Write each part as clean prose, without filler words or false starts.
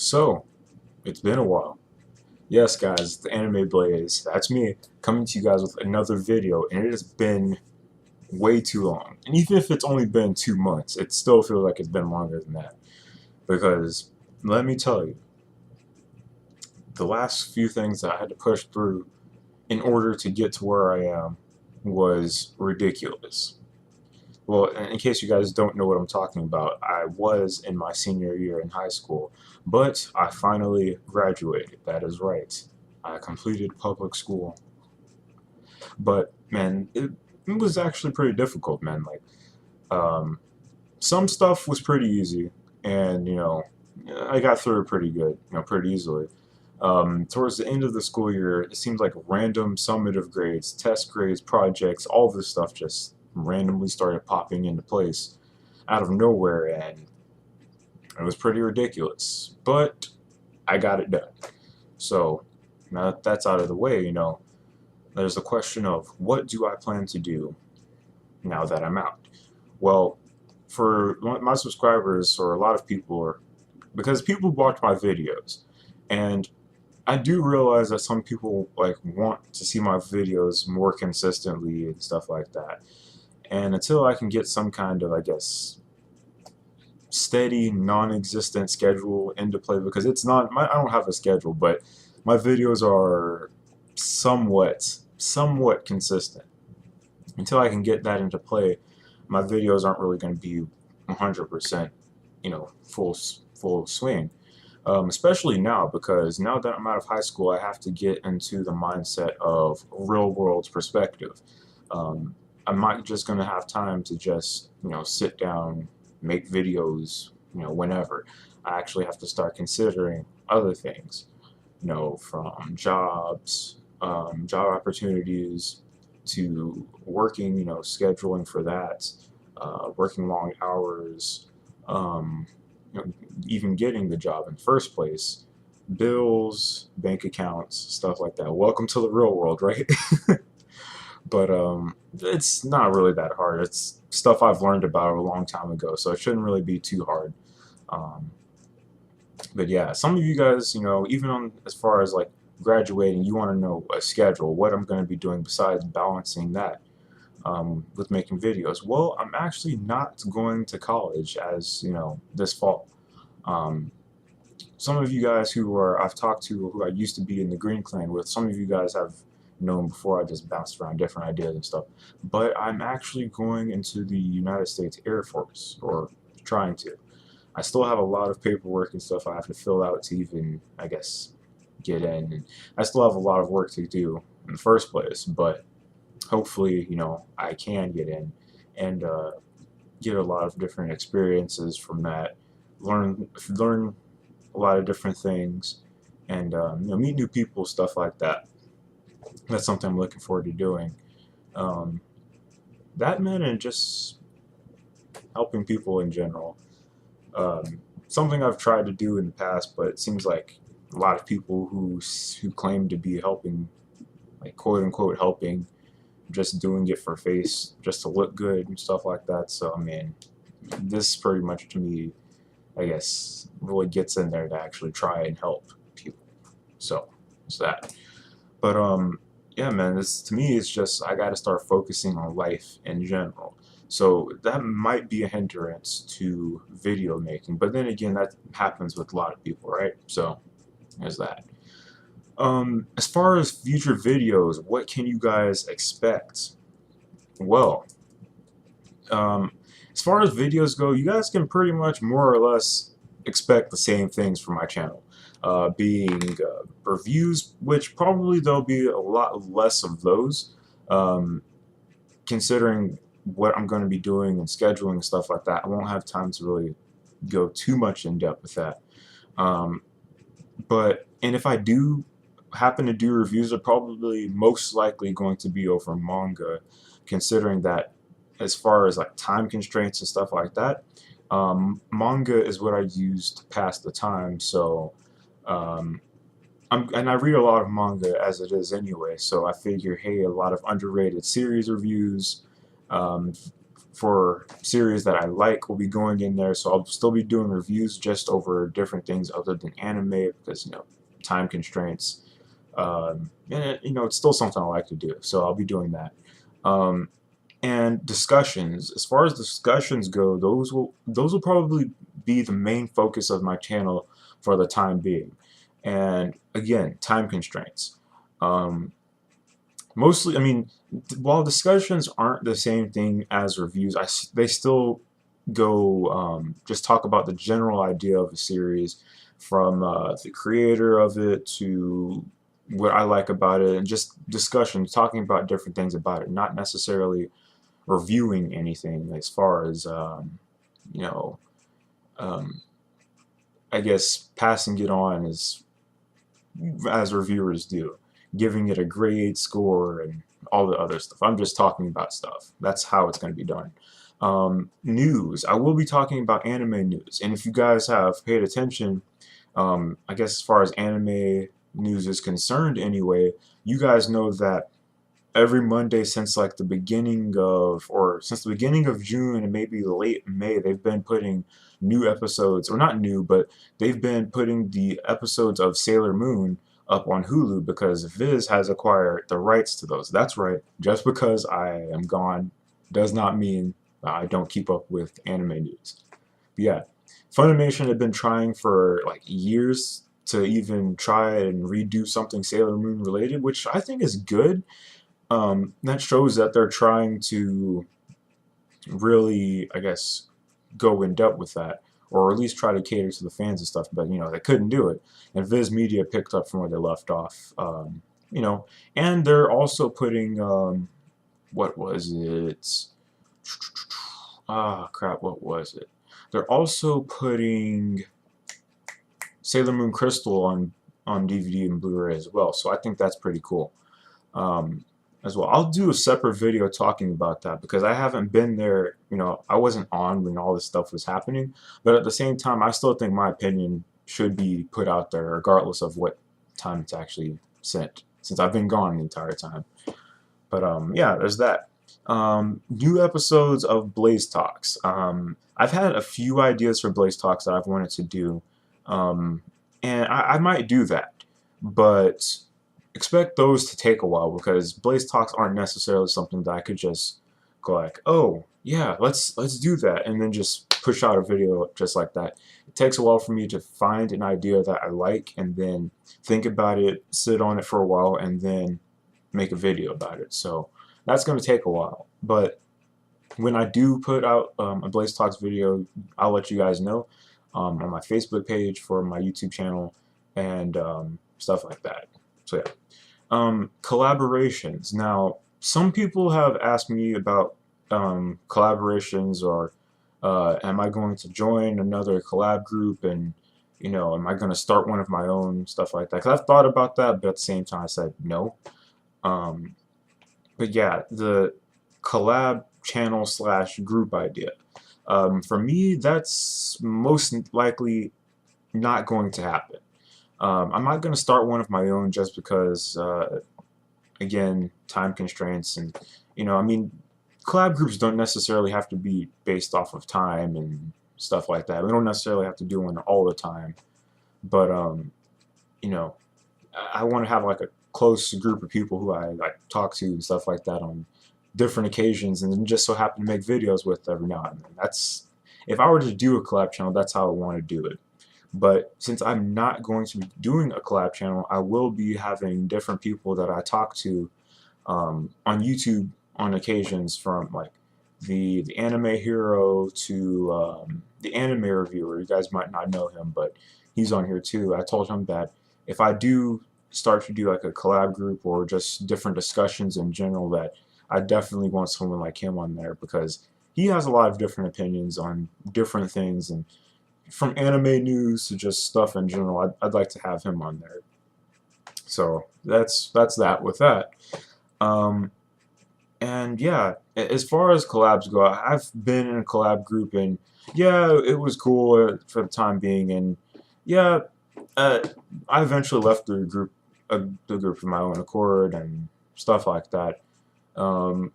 So, it's been a while. Yes, guys, the Anime Blaze, that's me, coming to you guys with another video, and it has been way too long. And even if it's only been 2 months, it still feels like it's been longer than that. Because, let me tell you, the last few things that I had to push through in order to get to where I am was ridiculous. Well, in case you guys don't know what I'm talking about, I was in my senior year in high school, but I finally graduated. That is right. I completed public school. But man, it was actually pretty difficult, man. Um, some stuff was pretty easy, and I got through it pretty good, pretty easily. Towards the end of the school year, it seemed like random summative grades, test grades, projects, all this stuff just randomly started popping into place out of nowhere, and it was pretty ridiculous. But I got it done. So now that that's out of the way, there's the question of what do I plan to do now that I'm out? Well, for my subscribers, or a lot of people, or because people watch my videos, and I do realize that some people want to see my videos more consistently and stuff like that. And until I can get some kind of, I guess, steady, non-existent schedule into play, because it's not, I don't have a schedule, but my videos are somewhat consistent. Until I can get that into play, my videos aren't really going to be 100%, full swing. Especially now, because now that I'm out of high school, I have to get into the mindset of real world perspective. I'm not just going to have time to just, sit down, make videos, whenever. I actually have to start considering other things, from job opportunities to working, scheduling for that, working long hours, um, even getting the job in the first place, bills, bank accounts, stuff like that. Welcome to the real world, right? But it's not really that hard. It's stuff I've learned about a long time ago, so it shouldn't really be too hard. Um, but yeah, some of you guys, even on as far as like graduating, you want to know a schedule, what I'm going to be doing besides balancing that with making videos. Well, I'm actually not going to college as this fall. Um, some of you guys I've talked to, who I used to be in the Green Clan with, some of you guys have known before. I just bounced around different ideas and stuff. But I'm actually going into the United States Air Force, or trying to. I still have a lot of paperwork and stuff I have to fill out to even, I guess, get in. And I still have a lot of work to do in the first place, but hopefully, I can get in and get a lot of different experiences from that. Learn a lot of different things, and meet new people, stuff like that. That's something I'm looking forward to doing. Um, that, man, and just helping people in general. Something I've tried to do in the past, but it seems like a lot of people who claim to be helping, like quote unquote helping, just doing it for face, just to look good and stuff like that. So I mean, this pretty much to me, I guess, really gets in there to actually try and help people. So it's that. But yeah, man, this to me is just I got to start focusing on life in general. So that might be a hindrance to video making, but then again, that happens with a lot of people, right? So there's that. As far as future videos, what can you guys expect? Well, um, as far as videos go, you guys can pretty much more or less expect the same things from my channel. Being reviews, which probably there'll be a lot less of those, um, considering what I'm going to be doing and scheduling and stuff like that. I won't have time to really go too much in depth with that. Um, and if I do happen to do reviews, are probably most likely going to be over manga, considering that as far as like time constraints and stuff like that, manga is what I use to pass the time. So um, and I read a lot of manga as it is anyway, so I figure, hey, a lot of underrated series reviews, um, for series that I like will be going in there. So I'll still be doing reviews just over different things other than anime because, you know, time constraints. And you know, it's still something I like to do. So I'll be doing that. Um, and discussions. As far as discussions go, those will probably be the main focus of my channel for the time being. And again, time constraints. Um, Mostly, I mean, while discussions aren't the same thing as reviews, they still go just talk about the general idea of a series, from the creator of it to what I like about it, and just discussions, talking about different things about it, not necessarily reviewing anything as far as you know, um, I guess passing it on as reviewers do, giving it a grade, score, and all the other stuff. I'm just talking about stuff. That's how it's going to be done. News. I will be talking about anime news, and if you guys have paid attention, I guess as far as anime news is concerned, anyway, you guys know that every Monday since like the beginning of, or since the beginning of June and maybe late May, they've been putting new episodes, or not new, but they've been putting the episodes of Sailor Moon up on Hulu because Viz has acquired the rights to those. That's right. Just because I am gone does not mean I don't keep up with anime news. But yeah, Funimation had been trying for like years to even try and redo something Sailor Moon related, which I think is good. That shows that they're trying to really, I guess, go in depth with that, or at least try to cater to the fans and stuff. But you know, they couldn't do it, and Viz Media picked up from where they left off. You know, and they're also putting what was it? Ah, crap, what was it? They're also putting Sailor Moon Crystal on DVD and Blu-ray as well. So I think that's pretty cool. As well. I'll do a separate video talking about that because I haven't been there, you know, I wasn't on when all this stuff was happening, but at the same time, I still think my opinion should be put out there regardless of what time it's actually sent, since I've been gone the entire time. But yeah, there's that. New episodes of Blaze Talks. I've had a few ideas for Blaze Talks that I've wanted to do, and I might do that, but expect those to take a while because Blaze Talks aren't necessarily something that I could just go like, oh yeah, let's do that, and then just push out a video just like that. It takes a while for me to find an idea that I like and then think about it, sit on it for a while, and then make a video about it. So that's going to take a while. But when I do put out a Blaze Talks video, I'll let you guys know on my Facebook page, for my YouTube channel, and stuff like that. So yeah. Collaborations. Now, some people have asked me about collaborations, or am I going to join another collab group, and you know, am I going to start one of my own, stuff like that. 'Cause I've thought about that, but at the same time I said no. But yeah, the collab channel slash group idea. For me, that's most likely not going to happen. I'm not going to start one of my own just because, again, time constraints, and you know, I mean, collab groups don't necessarily have to be based off of time and stuff like that. We don't necessarily have to do one all the time, but you know, I want to have like a close group of people who I like talk to and stuff like that on different occasions, and then just so happen to make videos with every now and then. That's, if I were to do a collab channel, that's how I want to do it. But since I'm not going to be doing a collab channel, I will be having different people that I talk to on YouTube on occasions, from like the anime hero to the anime reviewer. You guys might not know him, but he's on here too. I told him that if I do start to do like a collab group or just different discussions in general, that I definitely want someone like him on there because he has a lot of different opinions on different things, and from anime news to just stuff in general. I'd like to have him on there. So that's that with that. And yeah, as far as collabs go, I've been in a collab group, and yeah, it was cool for the time being, and yeah, I eventually left the group of my own accord and stuff like that. And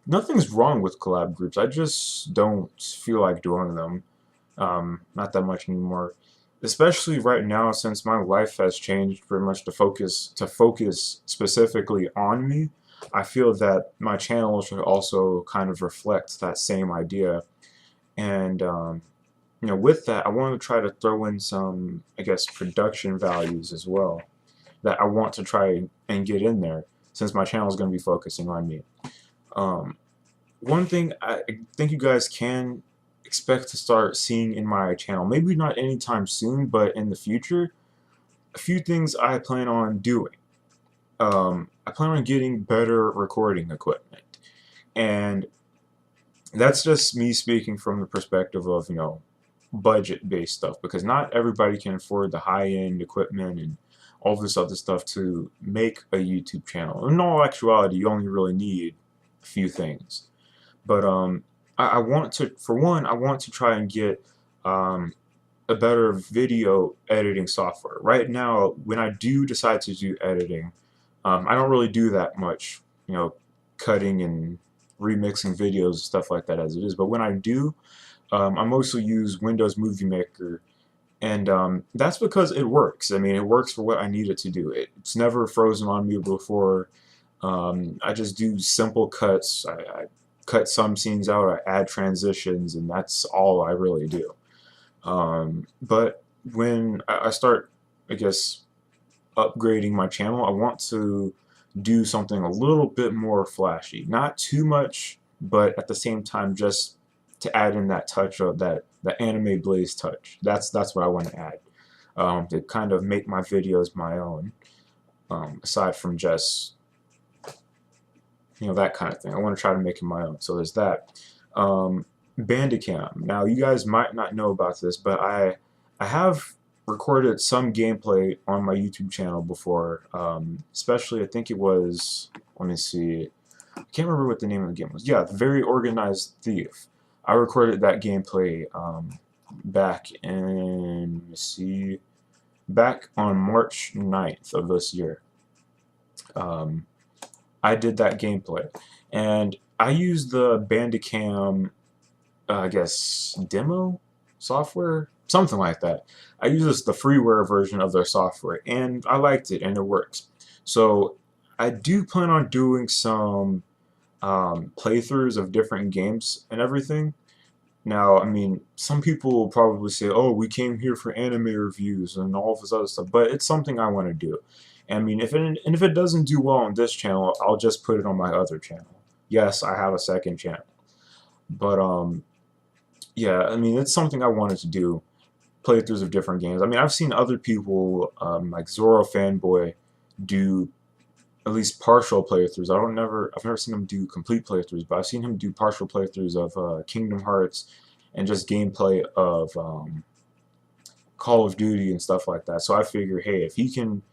nothing's wrong with collab groups. I just don't feel like doing them. Not that much anymore. Especially right now, since my life has changed very much to focus specifically on me. I feel that my channel should also kind of reflect that same idea. And with that, I want to try to throw in some, I guess, production values as well that I want to try and get in there, since my channel is going to be focusing on me. Um, One thing I think you guys can expect to start seeing in my channel, maybe not anytime soon, but in the future, a few things I plan on doing. I plan on getting better recording equipment, and that's just me speaking from the perspective of, budget-based stuff, because not everybody can afford the high-end equipment and all this other stuff to make a YouTube channel. In all actuality, you only really need a few things. But I want to, for one, I want to try and get a better video editing software. Right now, when I do decide to do editing, I don't really do that much, cutting and remixing videos and stuff like that as it is. But when I do, I mostly use Windows Movie Maker, and that's because it works. I mean, it works for what I need it to do. It's never frozen on me before. I just do simple cuts. I cut some scenes out, I add transitions, and that's all I really do. But when I start, I guess, upgrading my channel, I want to do something a little bit more flashy. Not too much, but at the same time, just to add in that touch of that the anime blaze touch. That's what I want to add, to kind of make my videos my own, aside from just that kind of thing. I want to try to make it my own. So there's that. Bandicam. Now, you guys might not know about this, but I have recorded some gameplay on my YouTube channel before. Especially, I think it was, let me see, I can't remember what the name of the game was. Yeah, The Very Organized Thief. I recorded that gameplay back in, let me see, back on March 9th of this year. I did that gameplay, and I used the Bandicam, I guess, demo software, something like that. I use the freeware version of their software, and I liked it, and it works. So I do plan on doing some playthroughs of different games and everything. Now, I mean, some people will probably say, "Oh, we came here for anime reviews and all this other stuff," but it's something I want to do. I mean, if it doesn't do well on this channel, I'll just put it on my other channel. Yes, I have a second channel, but yeah, I mean, it's something I wanted to do, playthroughs of different games. I mean, I've seen other people, like Zoro Fanboy, do at least partial playthroughs. I've never seen him do complete playthroughs, but I've seen him do partial playthroughs of Kingdom Hearts and just gameplay of Call of Duty and stuff like that. So I figure, hey, if he can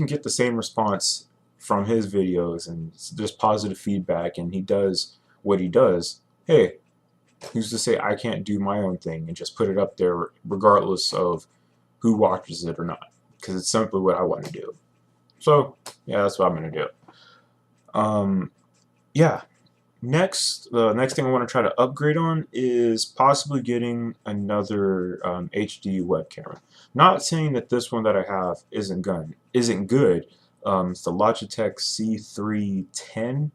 get the same response from his videos and just positive feedback, and he does what he does, hey, who's to say I can't do my own thing and just put it up there regardless of who watches it or not? Because it's simply what I want to do. So yeah, that's what I'm gonna do. Yeah. Next, the next thing I want to try to upgrade on is possibly getting another HD web camera. Not saying that this one that I have isn't good. It's the Logitech C310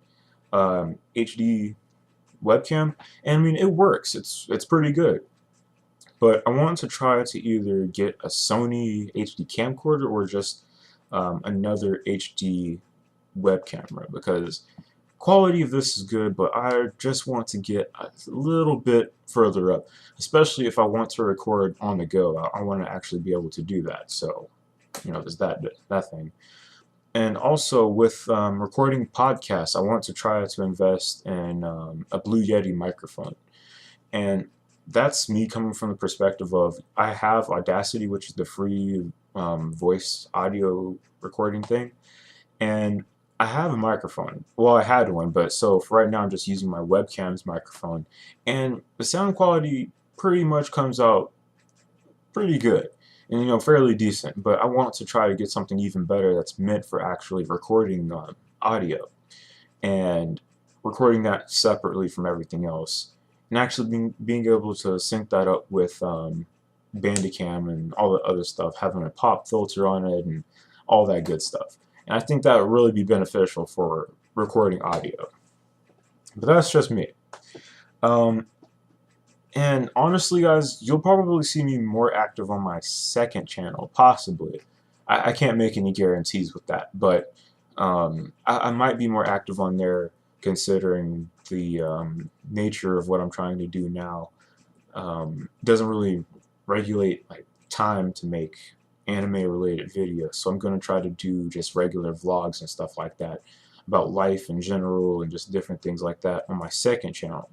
HD webcam, and I mean, it works. It's pretty good. But I want to try to either get a Sony HD camcorder or just another HD web camera, because quality of this is good, but I just want to get a little bit further up, especially if I want to record on the go. I want to actually be able to do that. So, there's that thing. And also with recording podcasts, I want to try to invest in a Blue Yeti microphone. And that's me coming from the perspective of, I have Audacity, which is the free voice audio recording thing, and I have a microphone. Well, I had one, but so for right now I'm just using my webcam's microphone, and the sound quality pretty much comes out pretty good and fairly decent. But I want to try to get something even better that's meant for actually recording audio. And recording that separately from everything else, and actually being able to sync that up with Bandicam and all the other stuff, having a pop filter on it and all that good stuff. And I think that would really be beneficial for recording audio. But that's just me. And honestly, guys, you'll probably see me more active on my second channel, possibly. I can't make any guarantees with that, but I might be more active on there considering the nature of what I'm trying to do now. Doesn't really regulate like time to make anime-related videos, so I'm going to try to do just regular vlogs and stuff like that about life in general and just different things like that on my second channel.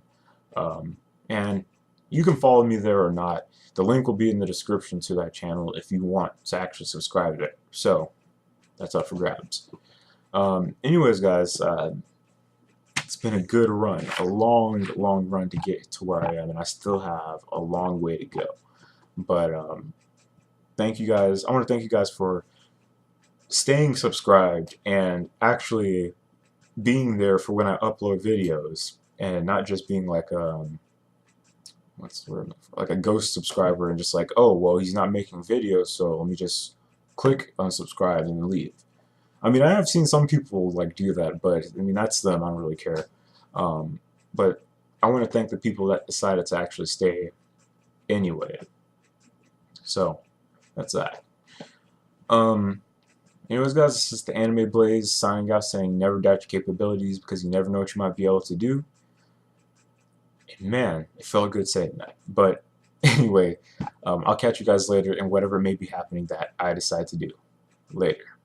And you can follow me there or not. The link will be in the description to that channel if you want to actually subscribe to it. So that's up for grabs. Anyways, guys, it's been a good run, a long run to get to where I am, and I still have a long way to go. But thank you guys. I want to thank you guys for staying subscribed and actually being there for when I upload videos, and not just being like what's the word, like a ghost subscriber and just like, oh well, he's not making videos, so let me just click unsubscribe and leave. I mean, I have seen some people like do that, but I mean, that's them. I don't really care. But I want to thank the people that decided to actually stay anyway. So that's that. Anyways, guys, this is the Anime Blaze signing out, saying never doubt your capabilities because you never know what you might be able to do. And man, it felt good saying that. But anyway, I'll catch you guys later in whatever may be happening that I decide to do. Later.